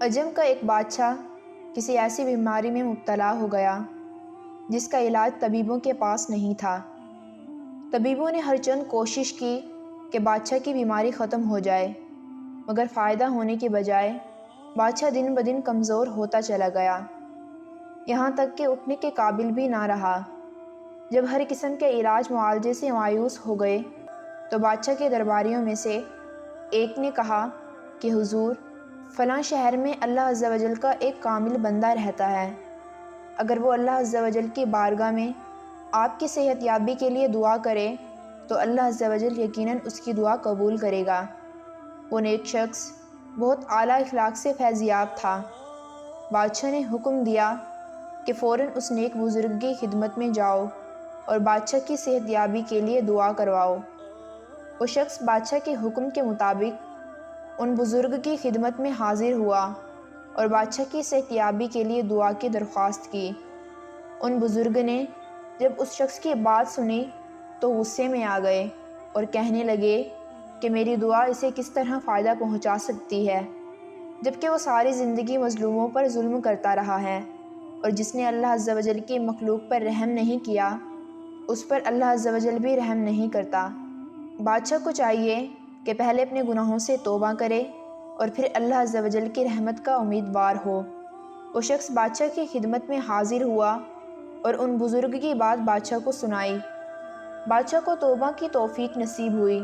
عجم کا ایک بادشاہ کسی ایسی بیماری میں مبتلا ہو گیا جس کا علاج طبیبوں کے پاس نہیں تھا۔ طبیبوں نے ہر چند کوشش کی کہ بادشاہ کی بیماری ختم ہو جائے، مگر فائدہ ہونے کی بجائے بادشاہ دن بدن کمزور ہوتا چلا گیا، یہاں تک کہ اٹھنے کے قابل بھی نہ رہا۔ جب ہر قسم کے علاج معالجے سے مایوس ہو گئے تو بادشاہ کے درباریوں میں سے ایک نے کہا کہ حضور، فلاں شہر میں اللہ عز و جل کا ایک کامل بندہ رہتا ہے، اگر وہ اللہ عز و جل کی بارگاہ میں آپ کی صحت یابی کے لیے دعا کرے تو اللہ عز و جل یقیناً اس کی دعا قبول کرے گا۔ وہ نیک شخص بہت اعلیٰ اخلاق سے فیض یاب تھا۔ بادشاہ نے حکم دیا کہ فوراً اس نیک بزرگ کی خدمت میں جاؤ اور بادشاہ کی صحت یابی کے لیے دعا کرواؤ۔ وہ شخص بادشاہ کے حکم کے مطابق ان بزرگ کی خدمت میں حاضر ہوا اور بادشاہ کی صحت یابی کے لیے دعا کی درخواست کی۔ ان بزرگ نے جب اس شخص کی بات سنی تو غصے میں آ گئے اور کہنے لگے کہ میری دعا اسے کس طرح فائدہ پہنچا سکتی ہے، جبکہ وہ ساری زندگی مظلوموں پر ظلم کرتا رہا ہے، اور جس نے اللہ عز و جل کی مخلوق پر رحم نہیں کیا اس پر اللہ عز و جل بھی رحم نہیں کرتا۔ بادشاہ کو چاہیے کہ پہلے اپنے گناہوں سے توبہ کرے اور پھر اللہ عز و جل کی رحمت کا امیدوار ہو۔ وہ شخص بادشاہ کی خدمت میں حاضر ہوا اور ان بزرگ کی بات بادشاہ کو سنائی۔ بادشاہ کو توبہ کی توفیق نصیب ہوئی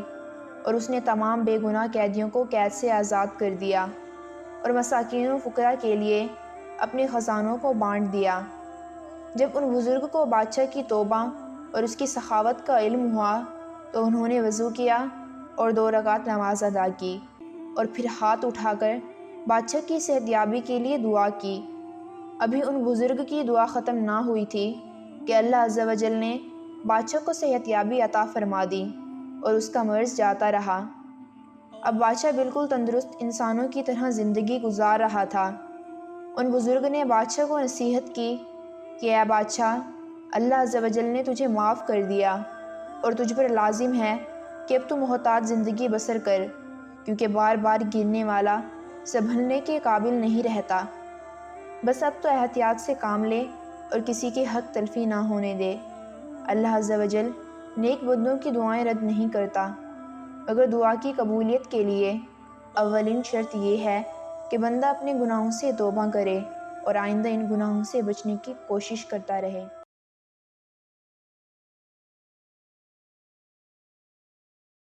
اور اس نے تمام بے گناہ قیدیوں کو قید سے آزاد کر دیا اور مساکین و فقراء کے لیے اپنے خزانوں کو بانٹ دیا۔ جب ان بزرگ کو بادشاہ کی توبہ اور اس کی سخاوت کا علم ہوا تو انہوں نے وضو کیا اور 2 رکعت نماز ادا کی اور پھر ہاتھ اٹھا کر بادشاہ کی صحت یابی کے لیے دعا کی۔ ابھی ان بزرگ کی دعا ختم نہ ہوئی تھی کہ اللہ عز و جل نے بادشاہ کو صحت یابی عطا فرما دی اور اس کا مرض جاتا رہا۔ اب بادشاہ بالکل تندرست انسانوں کی طرح زندگی گزار رہا تھا۔ ان بزرگ نے بادشاہ کو نصیحت کی کہ اے بادشاہ، اللہ عز و جل نے تجھے معاف کر دیا اور تجھ پر لازم ہے کہ اب تو محتاط زندگی بسر کر، کیونکہ بار بار گرنے والا سنبھلنے کے قابل نہیں رہتا۔ بس اب تو احتیاط سے کام لے اور کسی کے حق تلفی نہ ہونے دے۔ اللہ عز و جل نیک بندوں کی دعائیں رد نہیں کرتا، مگر دعا کی قبولیت کے لیے اولین شرط یہ ہے کہ بندہ اپنے گناہوں سے توبہ کرے اور آئندہ ان گناہوں سے بچنے کی کوشش کرتا رہے۔